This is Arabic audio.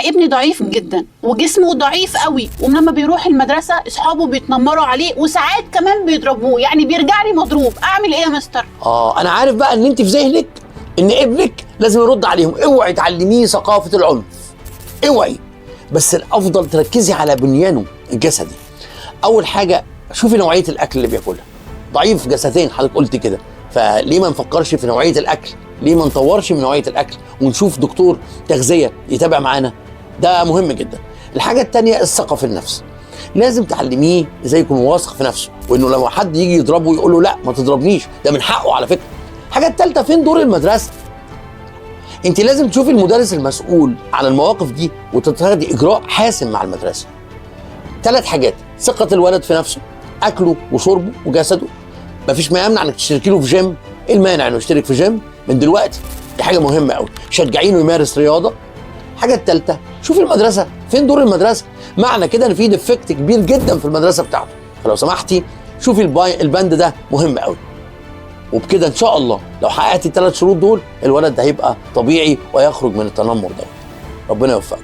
ابني ضعيف جدا وجسمه ضعيف قوي، ولما بيروح المدرسه اصحابه بيتنمروا عليه وساعات كمان بيضربوه، يعني بيرجع لي مضروب. اعمل ايه يا مستر؟ انا عارف بقى ان انت في ذهنك ان ابنك لازم يرد عليهم. اوعي تعلميه ثقافه العنف، اوعي. بس الافضل تركزي على بنيانه الجسدي. اول حاجه شوفي نوعيه الاكل اللي بياكلها. ضعيف جسديا حضرتك قلت كده، فليه ما نفكرش في نوعيه الاكل؟ ليه ما نطورش من نوعيه الاكل ونشوف دكتور تغذيه يتابع معانا؟ ده مهم جدا. الحاجه الثانيه الثقه في النفس. لازم تعلميه ازاي يكون واثق في نفسه، وانه لما حد يجي يضربه يقول له لا ما تضربنيش، ده من حقه على فكره. الحاجه الثالثه فين دور المدرسه؟ انت لازم تشوفي المدرس المسؤول عن المواقف دي وتتخذي اجراء حاسم مع المدرسه. 3 حاجات: ثقه الولد في نفسه، اكله وشربه وجسده. مفيش ما يمنع انك تشتركي له في جيم. ايه المانع انه يشترك في جيم من دلوقتي؟ دي حاجه مهمه قوي. شجعينه يمارس رياضه. الحاجه الثالثه شوفي المدرسه فين دور المدرسه. معنى كده ان في ديفكت كبير جدا في المدرسه بتاعته، فلو سمحتي شوفي البند ده مهم قوي. وبكده ان شاء الله لو حققتي ال3 شروط دول الولد ده هيبقى طبيعي ويخرج من التنمر ده. ربنا يوفقكم.